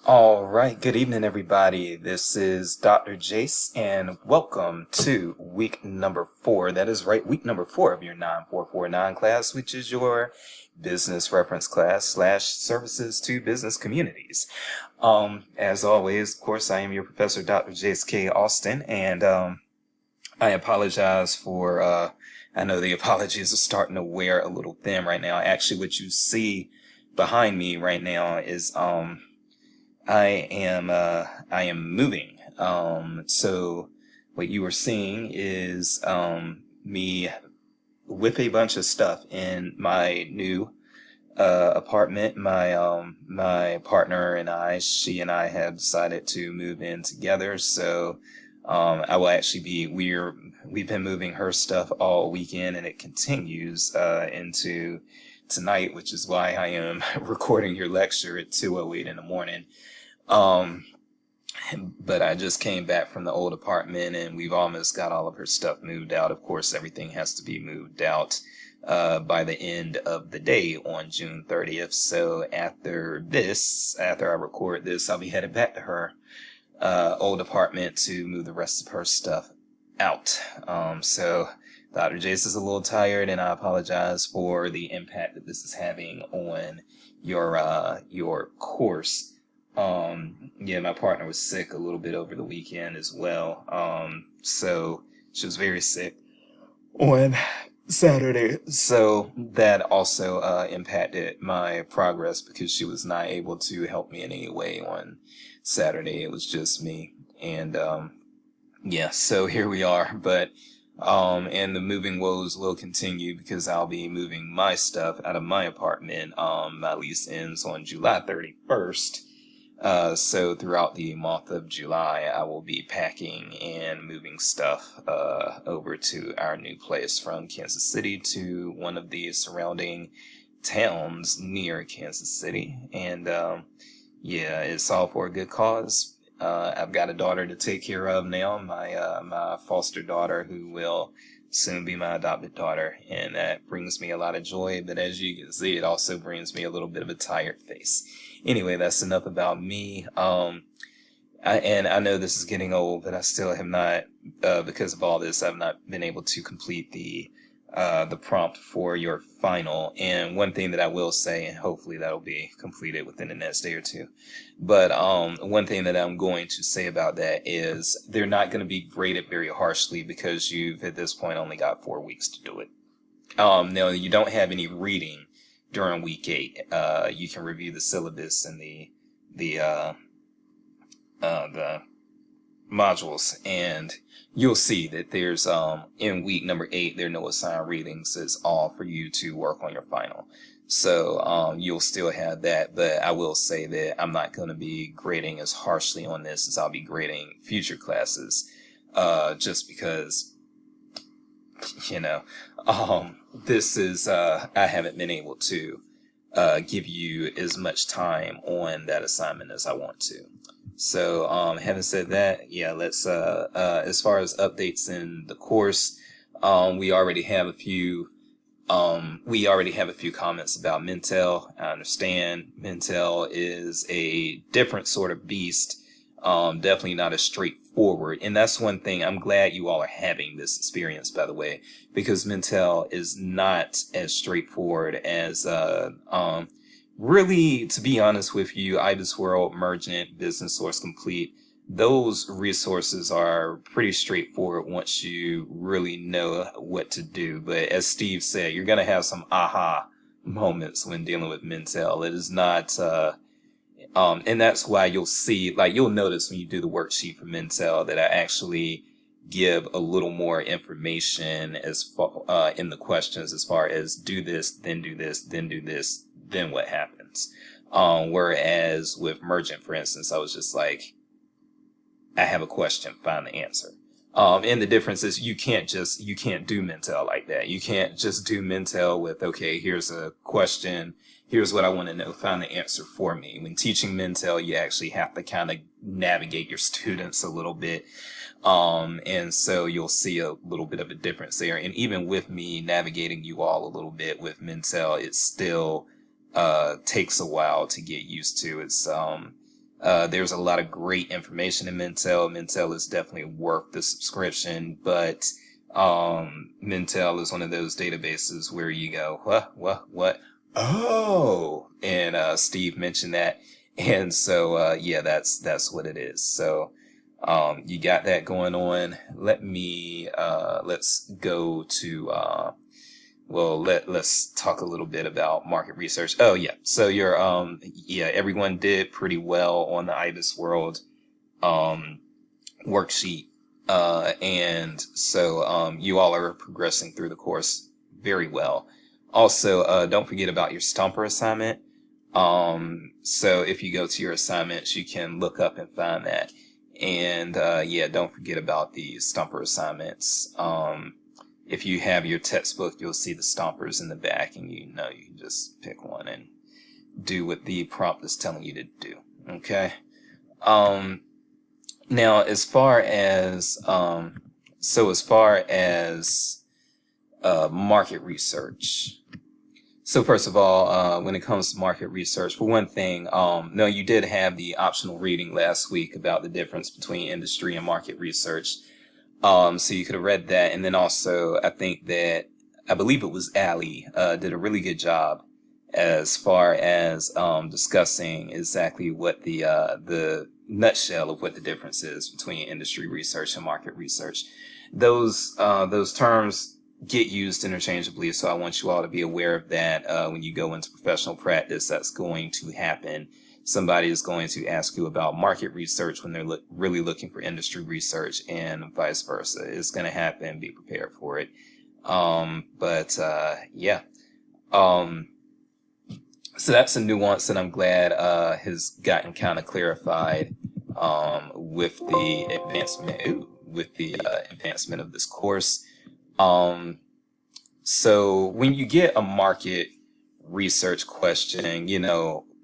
All right, good evening, everybody. This is Dr. Jace, and welcome to week number 4. That is right, week number 4 of your 9449 class, which is your business reference class slash services to business communities. As always, of course, I am your professor, Dr. Jace K. Austin, and I apologize for, I know the apologies are starting to wear a little thin right now. Actually, what you see behind me right now is, I am moving. So what you are seeing is me with a bunch of stuff in my new apartment. My partner and she and I have decided to move in together. So I will actually we've been moving her stuff all weekend, and it continues into tonight, which is why I am recording your lecture at 2:08 in the morning. Um, but I just came back from the old apartment, and we've almost got all of her stuff moved out. Of course, everything has to be moved out by the end of the day on June 30th. So after I record this, I'll be headed back to her old apartment to move the rest of her stuff out. So Dr. Jace is a little tired, and I apologize for the impact that this is having on your course. Yeah, my partner was sick a little bit over the weekend as well. So she was very sick on Saturday. So that also impacted my progress because she was not able to help me in any way on Saturday. It was just me. And yeah, so here we are. But and the moving woes will continue because I'll be moving my stuff out of my apartment. My lease ends on July 31st. So throughout the month of July, I will be packing and moving stuff over to our new place from Kansas City to one of the surrounding towns near Kansas City. And yeah, it's all for a good cause. I've got a daughter to take care of now, my foster daughter, who will soon be my adopted daughter, and that brings me a lot of joy. But as you can see, it also brings me a little bit of a tired face. Anyway, that's enough about me. And I know this is getting old, but I still have not, because of all this, I've not been able to complete the prompt for your final. And one thing that I will say, and hopefully that'll be completed within the next day or two, but one thing that I'm going to say about that is they're not going to be graded very harshly because you've at this point only got 4 weeks to do it. Now you don't have any reading during week 8. You can review the syllabus and the modules, and you'll see that there's in week number 8 there are no assigned readings. It's all for you to work on your final. So you'll still have that, but I will say that I'm not going to be grading as harshly on this as I'll be grading future classes, just because you know this is I haven't been able to give you as much time on that assignment as I want to. So, having said that, yeah, let's, as far as updates in the course, we already have a few comments about Mintel. I understand Mintel is a different sort of beast, definitely not as straightforward. And that's one thing. I'm glad you all are having this experience, by the way, because Mintel is not as straightforward as, really, to be honest with you, IBIS World, Mergent, Business Source Complete, those resources are pretty straightforward once you really know what to do. But as Steve said, you're going to have some aha moments when dealing with Mintel. It is not, and that's why you'll see, like, you'll notice when you do the worksheet for Mintel that I actually give a little more information as far, in the questions, as far as do this, then do this, then do this, then what happens. Whereas with Mergent, for instance, I was just like, I have a question, find the answer. And the difference is you can't do Mintel like that. You can't just do Mintel with, okay, here's a question, here's what I want to know, find the answer for me. When teaching Mintel, you actually have to kind of navigate your students a little bit. And so you'll see a little bit of a difference there. And even with me navigating you all a little bit with Mintel, it still takes a while to get used to. It's There's a lot of great information in Mintel. Mintel is definitely worth the subscription, but Mintel is one of those databases where you go, what? Oh, and Steve mentioned that, and so yeah, that's what it is. So you got that going on. Let's go to let's talk a little bit about market research. Oh yeah. So everyone did pretty well on the IBIS World worksheet. And so you all are progressing through the course very well. Also, don't forget about your Stumper assignment. So if you go to your assignments, you can look up and find that. And don't forget about the Stumper assignments. If you have your textbook, you'll see the stompers in the back, and you can just pick one and do what the prompt is telling you to do. Okay. Now, as far as market research. So first of all, when it comes to market research, for one thing, no, you did have the optional reading last week about the difference between industry and market research. So you could have read that. And then also, I believe it was Allie, did a really good job as far as, discussing exactly what the nutshell of what the difference is between industry research and market research. Those terms get used interchangeably. So I want you all to be aware of that. When you go into professional practice, that's going to happen. Somebody is going to ask you about market research when they're really looking for industry research, and vice versa. It's going to happen. Be prepared for it. So that's a nuance that I'm glad has gotten kind of clarified with the advancement of this course. So when you get a market research question,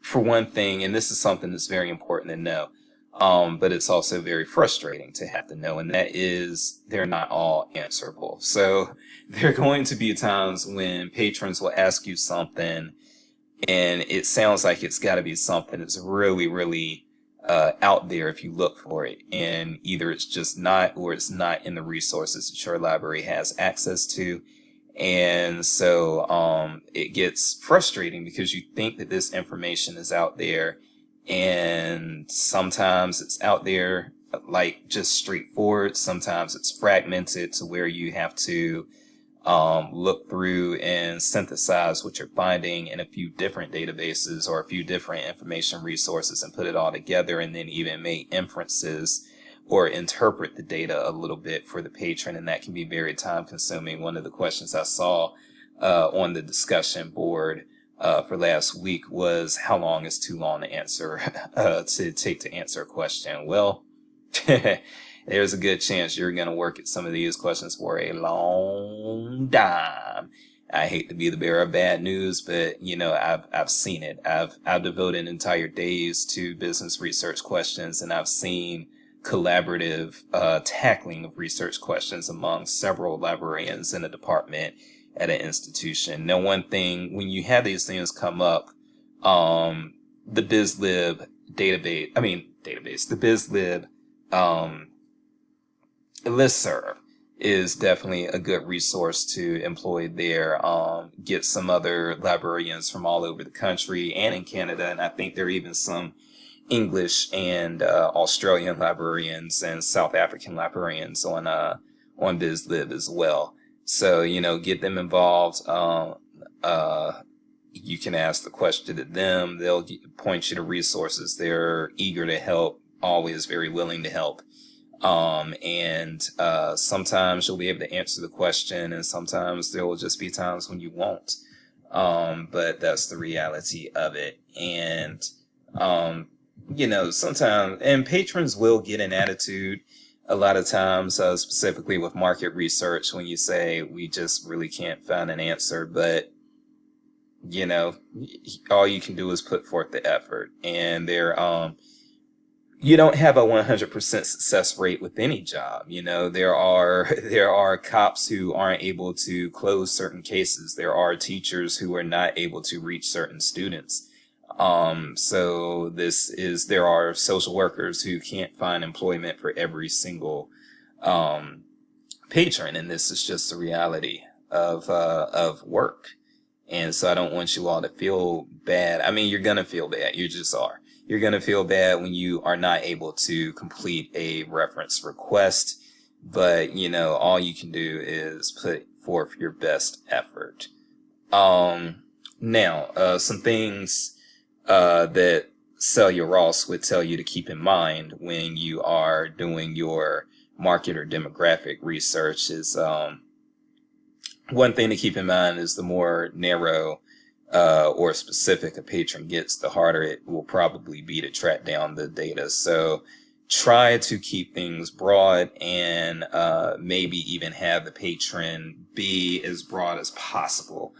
for one thing, and this is something that's very important to know, but it's also very frustrating to have to know, and that is they're not all answerable. So there are going to be times when patrons will ask you something, and it sounds like it's got to be something that's really, really out there if you look for it, and either it's just not, or it's not in the resources that your library has access to. And so it gets frustrating because you think that this information is out there, and sometimes it's out there like just straightforward. Sometimes it's fragmented to where you have to look through and synthesize what you're finding in a few different databases or a few different information resources and put it all together, and then even make inferences or interpret the data a little bit for the patron, and that can be very time consuming. One of the questions I saw on the discussion board for last week was, how long is too long to answer to answer a question? Well, there's a good chance you're going to work at some of these questions for a long time. I hate to be the bearer of bad news, but I've seen it. I've devoted entire days to business research questions, and I've seen collaborative tackling of research questions among several librarians in a department at an institution. Now, one thing, when you have these things come up, the BizLib the BizLib listserv is definitely a good resource to employ there. Get some other librarians from all over the country and in Canada, and I think there are even some English and Australian librarians and South African librarians on BizLib as well. So get them involved. You can ask the question to them. They'll point you to resources. They're eager to help, always very willing to help. And sometimes you'll be able to answer the question, and sometimes there will just be times when you won't. But that's the reality of it. And sometimes, and patrons will get an attitude a lot of times, specifically with market research, when you say we just really can't find an answer, but all you can do is put forth the effort. And you don't have a 100% success rate with any job. There are cops who aren't able to close certain cases. There are teachers who are not able to reach certain students. So there are social workers who can't find employment for every single um, patron, and this is just the reality of work. And so I don't want you all to feel bad. I mean, you're gonna feel bad. You just are. You're gonna feel bad when you are not able to complete a reference request. But all you can do is put forth your best effort. Now, some things that Celia Ross would tell you to keep in mind when you are doing your market or demographic research is one thing to keep in mind is the more narrow or specific a patron gets, the harder it will probably be to track down the data. So try to keep things broad and maybe even have the patron be as broad as possible.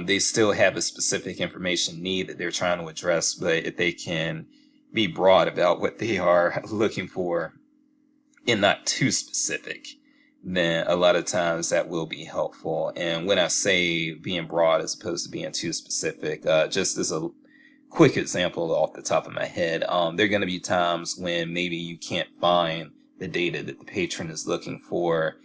They still have a specific information need that they're trying to address, but if they can be broad about what they are looking for and not too specific, then a lot of times that will be helpful. And when I say being broad as opposed to being too specific, just as a quick example off the top of my head, there are going to be times when maybe you can't find the data that the patron is looking for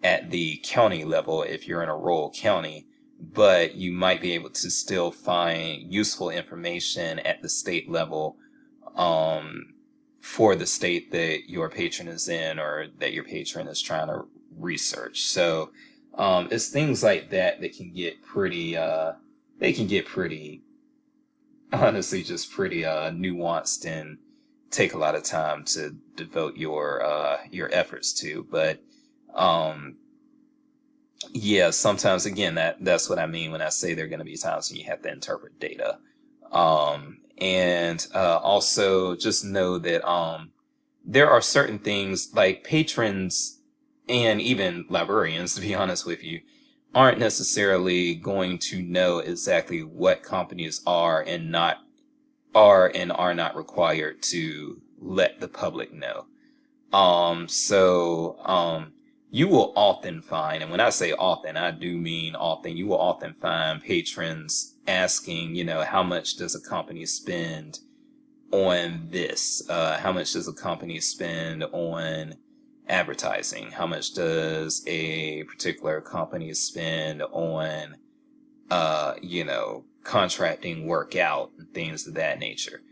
at the county level if you're in a rural county, but you might be able to still find useful information at the state level for the state that your patron is in or that your patron is trying to research. So it's things like that that can get pretty honestly just pretty nuanced and take a lot of time to devote your efforts to. But yeah, sometimes again that's what I mean when I say there are going to be times when you have to interpret data. And also just know that there are certain things like patrons and even librarians, to be honest with you, aren't necessarily going to know exactly what companies are and are not required to let the public know. You will often find, and when I say often, I do mean often, you will often find patrons asking, how much does a company spend on this? How much does a company spend on advertising? How much does a particular company spend on, contracting work out and things of that nature?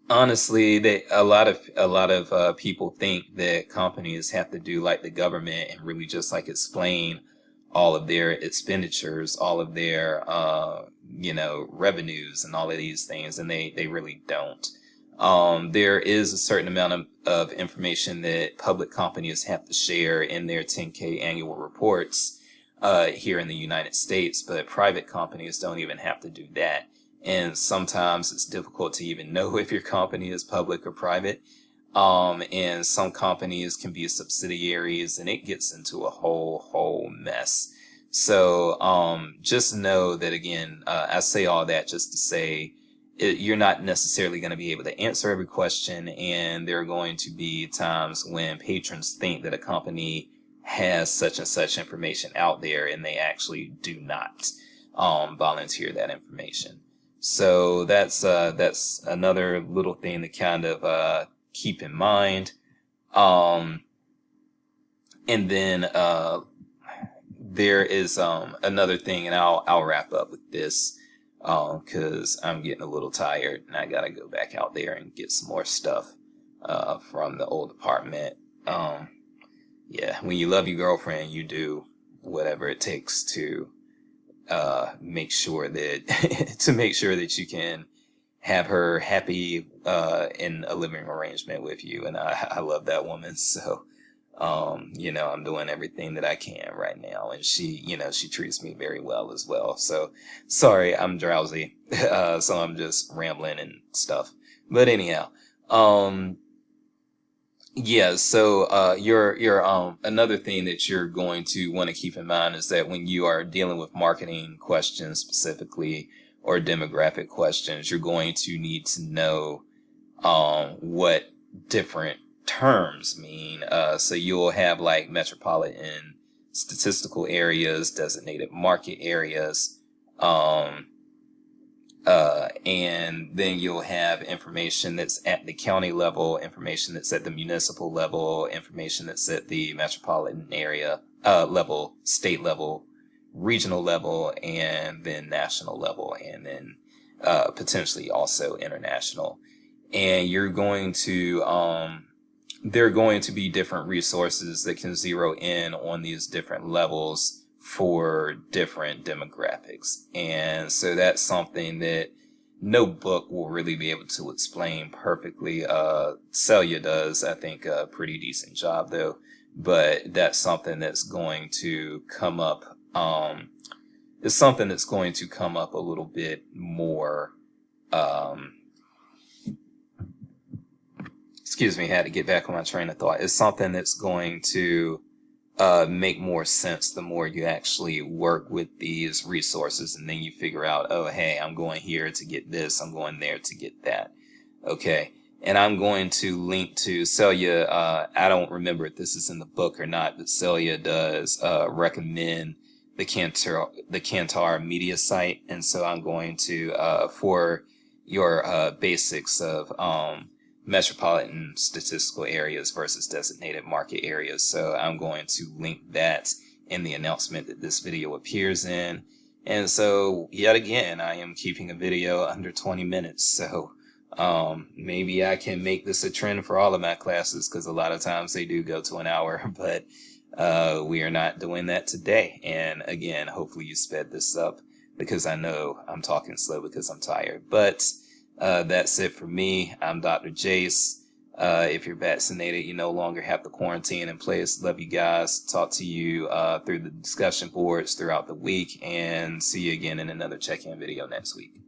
Honestly, a lot of people think that companies have to do like the government and really just like explain all of their expenditures, all of their revenues and all of these things, and they really don't. There is a certain amount of information that public companies have to share in their 10K annual reports here in the United States, but private companies don't even have to do that. And sometimes it's difficult to even know if your company is public or private. And some companies can be subsidiaries, and it gets into a whole mess. So just know that, again, I say all that just to say you're not necessarily going to be able to answer every question, and there are going to be times when patrons think that a company has such and such information out there, and they actually do not volunteer that information. So that's another little thing to kind of keep in mind. And then there is another thing, and I'll wrap up with this because I'm getting a little tired and I gotta go back out there and get some more stuff from the old apartment. Yeah, when you love your girlfriend, you do whatever it takes to make sure that you can have her happy in a living arrangement with you. And I love that woman. So, I'm doing everything that I can right now. And she treats me very well as well. So sorry, I'm drowsy. So I'm just rambling and stuff. But anyhow, yeah, so your another thing that you're going to want to keep in mind is that when you are dealing with marketing questions specifically or demographic questions, you're going to need to know what different terms mean. So you'll have like metropolitan statistical areas, designated market areas, And then you'll have information that's at the county level, information that's at the municipal level, information that's at the metropolitan area level, state level, regional level, and then national level, and then potentially also international. And you're going to there are going to be different resources that can zero in on these different levels for different demographics. And so that's something that no book will really be able to explain perfectly. Celia does, I think, a pretty decent job though, but that's something that's going to come up. It's something that's going to come up a little bit more. Excuse me, had to get back on my train of thought. It's something that's going to make more sense the more you actually work with these resources, and then you figure out, oh, hey, I'm going here to get this, I'm going there to get that. Okay. And I'm going to link to Celia. I don't remember if this is in the book or not, but Celia does recommend the Kantar media site. And so I'm going to, for your basics of metropolitan statistical areas versus designated market areas. So I'm going to link that in the announcement that this video appears in. And so yet again, I am keeping a video under 20 minutes. So maybe I can make this a trend for all of my classes, because a lot of times they do go to an hour, but we are not doing that today. And again, hopefully you sped this up, because I know I'm talking slow because I'm tired. But that's it for me. I'm Dr. Jace. If you're vaccinated, you no longer have the quarantine in place. Love you guys. Talk to you through the discussion boards throughout the week, and see you again in another check-in video next week.